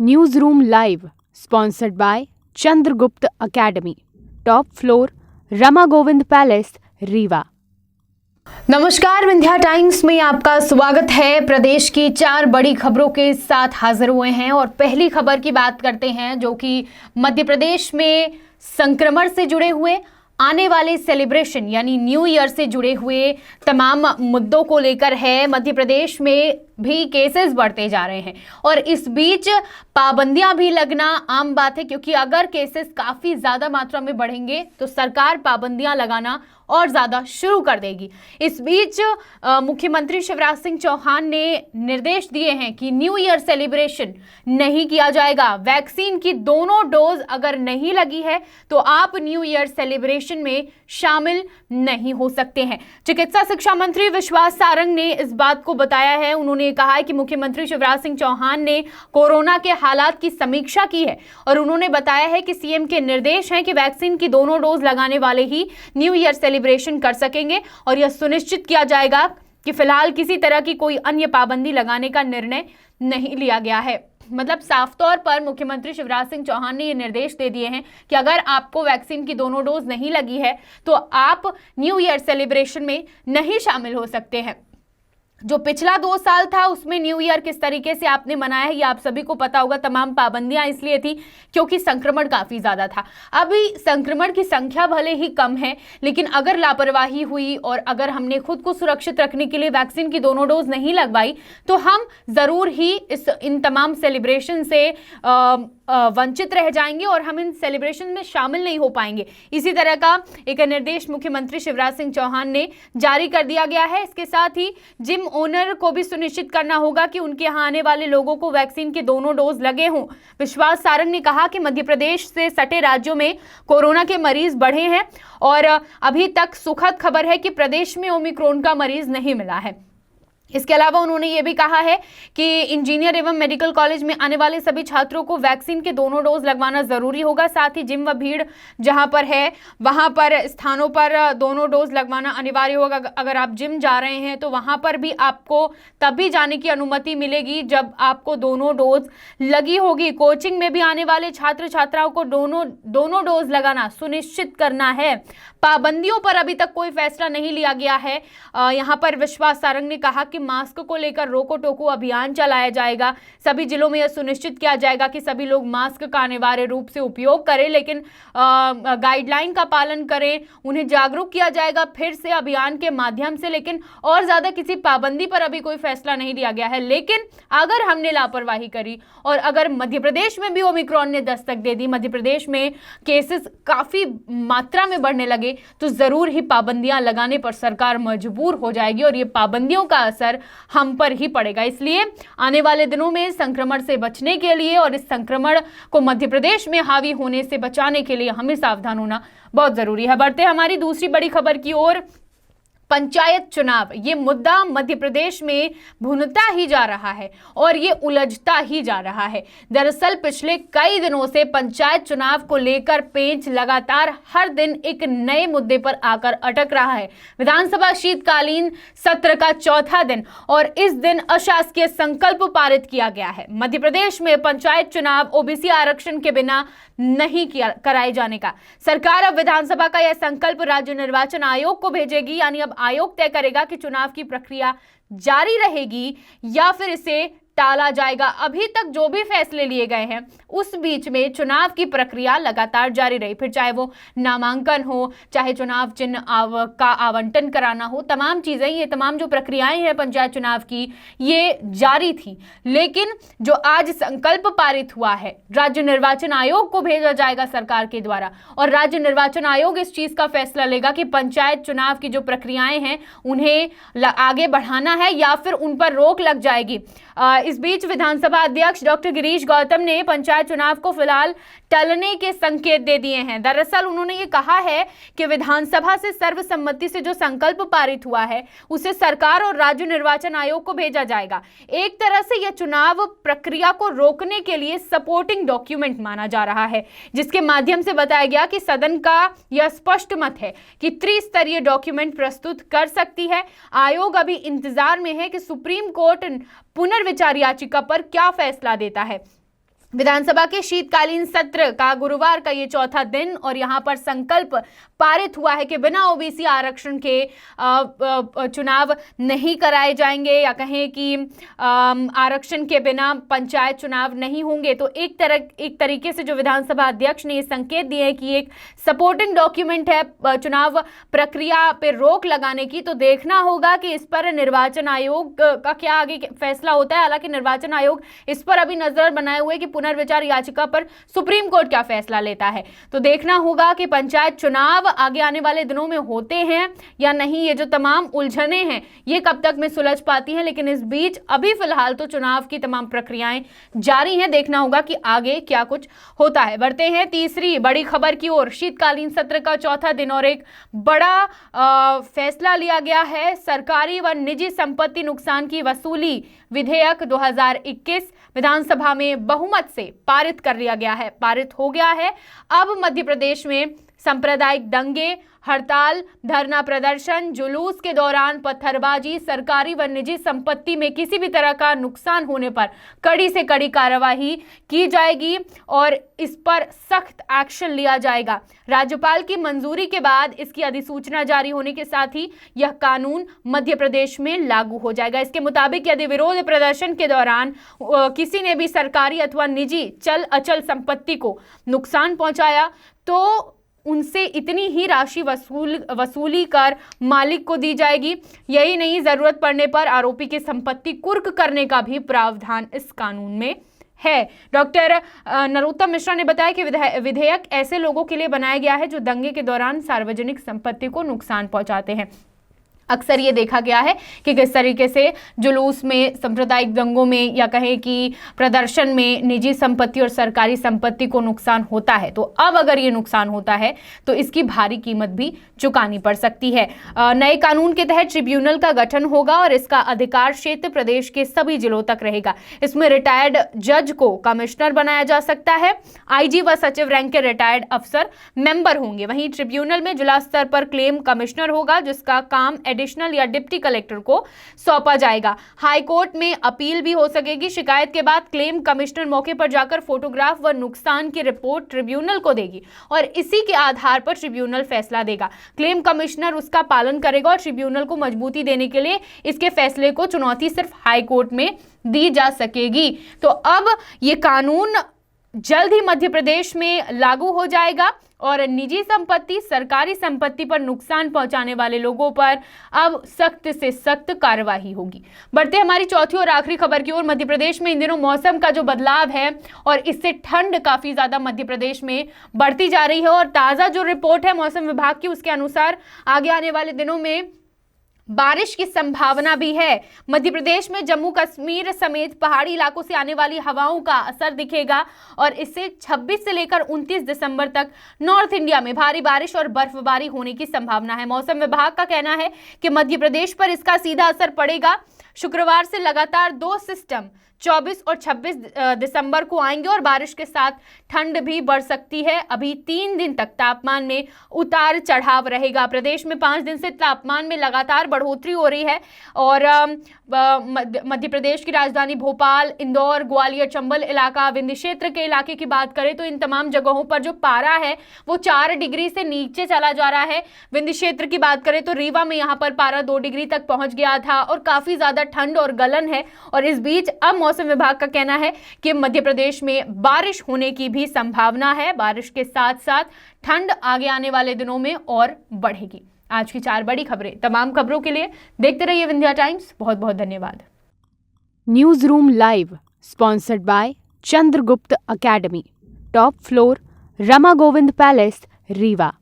News room live sponsored by Chandragupta academy, top floor, Rama Govind palace, Rewa. नमस्कार, Vindhya times में आपका स्वागत है। प्रदेश की 4 बड़ी खबरों के साथ हाजिर हुए हैं और पहली खबर की बात करते हैं जो कि मध्य प्रदेश में संक्रमण से जुड़े हुए आने वाले सेलिब्रेशन यानी न्यू ईयर से जुड़े हुए तमाम मुद्दों को लेकर है। मध्य प्रदेश में भी केसेस बढ़ते जा रहे हैं और इस बीच पाबंदियां भी लगना आम बात है, क्योंकि अगर केसेस काफी ज्यादा मात्रा में बढ़ेंगे तो सरकार पाबंदियां लगाना और ज्यादा शुरू कर देगी। इस बीच मुख्यमंत्री शिवराज सिंह चौहान ने निर्देश दिए हैं कि न्यू ईयर सेलिब्रेशन नहीं किया जाएगा। वैक्सीन की दोनों डोज अगर नहीं लगी है तो आप न्यू ईयर सेलिब्रेशन में शामिल नहीं हो सकते हैं। चिकित्सा शिक्षा मंत्री विश्वास सारंग ने इस बात को बताया है। उन्होंने कहा है कि मुख्यमंत्री शिवराज सिंह चौहान ने कोरोना के हालात की समीक्षा की है और उन्होंने बताया है कि सीएम के निर्देश हैं कि वैक्सीन की दोनों डोज लगाने वाले ही न्यू ईयर सेलिब्रेशन कर सकेंगे और यह सुनिश्चित किया जाएगा कि फिलहाल किसी तरह की कोई अन्य पाबंदी लगाने का निर्णय नहीं लिया गया है। मतलब साफ तौर पर मुख्यमंत्री शिवराज सिंह चौहान ने ये निर्देश दे दिए हैं कि अगर आपको वैक्सीन की दोनों डोज नहीं लगी है तो आप न्यू ईयर सेलिब्रेशन में नहीं शामिल हो सकते हैं। जो पिछला 2 साल था उसमें न्यू ईयर किस तरीके से आपने मनाया है ये आप सभी को पता होगा। तमाम पाबंदियां इसलिए थी क्योंकि संक्रमण काफी ज्यादा था। अभी संक्रमण की संख्या भले ही कम है, लेकिन अगर लापरवाही हुई और अगर हमने खुद को सुरक्षित रखने के लिए वैक्सीन की दोनों डोज नहीं लगवाई तो हम जरूर ही इन तमाम सेलिब्रेशन से वंचित रह जाएंगे और हम इन सेलिब्रेशन में शामिल नहीं हो पाएंगे। इसी तरह का एक निर्देश मुख्यमंत्री शिवराज सिंह चौहान ने जारी कर दिया गया है। इसके साथ ही जिम ओनर को भी सुनिश्चित करना होगा कि उनके यहाँ आने वाले लोगों को वैक्सीन के दोनों डोज लगे हों। विश्वास सारंग ने कहा कि मध्य प्रदेश से सटे राज्यों में कोरोना के मरीज बढ़े हैं और अभी तक सुखद खबर है कि प्रदेश में ओमिक्रॉन का मरीज नहीं मिला है। इसके अलावा उन्होंने ये भी कहा है कि इंजीनियर एवं मेडिकल कॉलेज में आने वाले सभी छात्रों को वैक्सीन के दोनों डोज लगवाना जरूरी होगा। साथ ही जिम व भीड़ जहां पर है वहां पर स्थानों पर दोनों डोज लगवाना अनिवार्य होगा। अगर आप जिम जा रहे हैं तो वहां पर भी आपको तभी जाने की अनुमति मिलेगी जब आपको दोनों डोज लगी होगी। कोचिंग में भी आने वाले छात्र छात्राओं को दोनों डोज लगाना सुनिश्चित करना है। पाबंदियों पर अभी तक कोई फैसला नहीं लिया गया है। यहाँ पर विश्वास सारंग ने कहा कि मास्क को लेकर रोको टोको अभियान चलाया जाएगा। सभी जिलों में यह सुनिश्चित किया जाएगा कि सभी लोग मास्क का अनिवार्य रूप से उपयोग करें, लेकिन गाइडलाइन का पालन करें। उन्हें जागरूक किया जाएगा फिर से अभियान के माध्यम से, लेकिन और ज्यादा किसी पाबंदी पर अभी कोई फैसला नहीं लिया गया है। लेकिन अगर हमने लापरवाही करी और अगर मध्य प्रदेश में भी ओमिक्रॉन ने दस्तक दे दी, मध्य प्रदेश में केसेस काफी मात्रा में बढ़ने लगे, तो जरूर ही पाबंदियां लगाने पर सरकार मजबूर हो जाएगी और ये पाबंदियों का असर हम पर ही पड़ेगा। इसलिए आने वाले दिनों में संक्रमण से बचने के लिए और इस संक्रमण को मध्य प्रदेश में हावी होने से बचाने के लिए हमें सावधान होना बहुत जरूरी है। बढ़ते हमारी दूसरी बड़ी खबर की ओर। पंचायत चुनाव, ये मुद्दा मध्य प्रदेश में भुनता ही जा रहा है और ये उलझता ही जा रहा है। दरअसल पिछले कई दिनों से पंचायत चुनाव को लेकर पेंच लगातार हर दिन एक नए मुद्दे पर आकर अटक रहा है। विधानसभा शीतकालीन सत्र का 4था दिन और इस दिन अशासकीय संकल्प पारित किया गया है। मध्य प्रदेश में पंचायत चुनाव ओबीसी आरक्षण के बिना नहीं कराए जाने का सरकार अब विधानसभा का यह संकल्प राज्य निर्वाचन आयोग को भेजेगी। यानी अब आयोग तय करेगा कि चुनाव की प्रक्रिया जारी रहेगी या फिर इसे टाला जाएगा। अभी तक जो भी फैसले लिए गए हैं उस बीच में चुनाव की प्रक्रिया लगातार जारी रही, फिर चाहे वो नामांकन हो, चाहे चुनाव चिन्ह का आवंटन कराना हो, तमाम चीजें, ये तमाम जो प्रक्रियाएं हैं पंचायत चुनाव की ये जारी थी। लेकिन जो आज संकल्प पारित हुआ है राज्य निर्वाचन आयोग को भेजा जाएगा सरकार के द्वारा और राज्य निर्वाचन आयोग इस चीज का फैसला लेगा कि पंचायत चुनाव की जो प्रक्रियाएं हैं उन्हें आगे बढ़ाना है या फिर उन पर रोक लग जाएगी। इस बीच विधानसभा अध्यक्ष डॉक्टर गिरीश गौतम ने पंचायत चुनाव को फिलहाल टलने के संकेत दे दिए हैं। दरअसल उन्होंने ये कहा है कि विधानसभा से सर्वसम्मति से जो संकल्प पारित हुआ है उसे सरकार और राज्य निर्वाचन आयोग को भेजा जाएगा। एक तरह से यह चुनाव प्रक्रिया को रोकने के लिए सपोर्टिंग डॉक्यूमेंट माना जा रहा है, जिसके माध्यम से बताया गया कि सदन का यह स्पष्ट मत है कि त्रिस्तरीय डॉक्यूमेंट प्रस्तुत कर सकती है। आयोग अभी इंतजार में है कि सुप्रीम कोर्ट पुनर्विचार याचिका पर क्या फैसला देता है। विधानसभा के शीतकालीन सत्र का गुरुवार का ये चौथा दिन और यहां पर संकल्प पारित हुआ है कि बिना ओबीसी आरक्षण के चुनाव नहीं कराए जाएंगे, या कहें कि आरक्षण के बिना पंचायत चुनाव नहीं होंगे। तो एक तरीके से जो विधानसभा अध्यक्ष ने ये संकेत दिए हैं कि एक सपोर्टिंग डॉक्यूमेंट है चुनाव प्रक्रिया पे रोक लगाने की। तो देखना होगा कि इस पर निर्वाचन आयोग का क्या आगे फैसला होता है। हालांकि निर्वाचन आयोग इस पर अभी नजर बनाए हुए कि पुनर्विचार याचिका पर सुप्रीम कोर्ट क्या फैसला लेता है। तो देखना होगा कि पंचायत चुनाव आगे आने वाले दिनों में होते हैं या नहीं। ये जो तमाम उलझने हैं ये कब तक में सुलझ पाती हैं, लेकिन इस बीच अभी फिलहाल तो चुनाव की तमाम प्रक्रियाएं जारी हैं। देखना होगा कि आगे क्या कुछ होता है। बढ़ते हैं तीसरी बड़ी खबर की ओर। शीतकालीन सत्र का चौथा दिन और एक बड़ा फैसला लिया गया है। सरकारी व निजी संपत्ति नुकसान की वसूली विधेयक 2021 विधानसभा में बहुमत से पारित कर लिया गया है, पारित हो गया है। अब मध्य प्रदेश में सांप्रदायिक दंगे, हड़ताल, धरना प्रदर्शन, जुलूस के दौरान पत्थरबाजी, सरकारी व निजी संपत्ति में किसी भी तरह का नुकसान होने पर कड़ी से कड़ी कार्रवाई की जाएगी और इस पर सख्त एक्शन लिया जाएगा। राज्यपाल की मंजूरी के बाद इसकी अधिसूचना जारी होने के साथ ही यह कानून मध्य प्रदेश में लागू हो जाएगा। इसके मुताबिक यदि विरोध प्रदर्शन के दौरान किसी ने भी सरकारी अथवा निजी चल अचल संपत्ति को नुकसान पहुंचाया तो उनसे इतनी ही राशि वसूली कर मालिक को दी जाएगी। यही नहीं, जरूरत पड़ने पर आरोपी की संपत्ति कुर्क करने का भी प्रावधान इस कानून में है। डॉक्टर नरोत्तम मिश्रा ने बताया कि विधेयक ऐसे लोगों के लिए बनाया गया है जो दंगे के दौरान सार्वजनिक संपत्ति को नुकसान पहुंचाते हैं। अक्सर ये देखा गया है कि किस तरीके से जुलूस में, सांप्रदायिक दंगों में या कहें कि प्रदर्शन में निजी संपत्ति और सरकारी संपत्ति को नुकसान होता है। तो अब अगर ये नुकसान होता है तो इसकी भारी कीमत भी चुकानी पड़ सकती है। नए कानून के तहत ट्रिब्यूनल का गठन होगा और इसका अधिकार क्षेत्र प्रदेश के सभी जिलों तक रहेगा। इसमें रिटायर्ड जज को कमिश्नर बनाया जा सकता है। आईजी व सचिव रैंक के रिटायर्ड अफसर मेंबर होंगे। वहीं ट्रिब्यूनल में जिला स्तर पर क्लेम कमिश्नर होगा जिसका काम एडिशनल या डिप्टी कलेक्टर को सौंपा जाएगा। हाई कोर्ट में अपील भी हो सकेगी। शिकायत के बाद क्लेम कमिश्नर मौके पर जाकर फोटोग्राफ व नुकसान की रिपोर्ट ट्रिब्यूनल को देगी और इसी के आधार पर ट्रिब्यूनल फैसला देगा। क्लेम कमिश्नर उसका पालन करेगा और ट्रिब्यूनल को मजबूती देने के लिए इसके फैसले को चुनौती सिर्फ हाई कोर्ट में दी जा सकेगी। तो अब ये कानून जल्द ही मध्य प्रदेश में लागू हो जाएगा और निजी संपत्ति, सरकारी संपत्ति पर नुकसान पहुंचाने वाले लोगों पर अब सख्त से सख्त कार्रवाई होगी। बढ़ते हमारी चौथी और आखिरी खबर की ओर। मध्य प्रदेश में इन दिनों मौसम का जो बदलाव है और इससे ठंड काफी ज्यादा मध्य प्रदेश में बढ़ती जा रही है और ताजा जो रिपोर्ट है मौसम विभाग की उसके अनुसार आगे आने वाले दिनों में बारिश की संभावना भी है। मध्य प्रदेश में जम्मू कश्मीर समेत पहाड़ी इलाकों से आने वाली हवाओं का असर दिखेगा और इससे 26 से लेकर 29 दिसंबर तक नॉर्थ इंडिया में भारी बारिश और बर्फबारी होने की संभावना है। मौसम विभाग का कहना है कि मध्य प्रदेश पर इसका सीधा असर पड़ेगा। शुक्रवार से लगातार 2 सिस्टम 24 और 26 दिसंबर को आएंगे और बारिश के साथ ठंड भी बढ़ सकती है। अभी 3 दिन तक तापमान में उतार चढ़ाव रहेगा। प्रदेश में 5 दिन से तापमान में लगातार बढ़ोतरी हो रही है और मध्य प्रदेश की राजधानी भोपाल, इंदौर, ग्वालियर, चंबल इलाका, विंध्य क्षेत्र के इलाके की बात करें तो इन तमाम जगहों पर जो पारा है वो 4 डिग्री से नीचे चला जा रहा है। विंध्य क्षेत्र की बात करें तो रीवा में यहाँ पर पारा 2 डिग्री तक पहुंच गया था और काफी ज्यादा ठंड और गलन है। और इस बीच अब मौसम विभाग का कहना है कि मध्य प्रदेश में बारिश होने की भी संभावना है। बारिश के साथ साथ ठंड आगे आने वाले दिनों में और बढ़ेगी। आज की 4 बड़ी खबरें। तमाम खबरों के लिए देखते रहिए विंध्या टाइम्स। बहुत बहुत धन्यवाद। News room live sponsored by Chandragupta academy, top floor, Rama Govind palace, Rewa.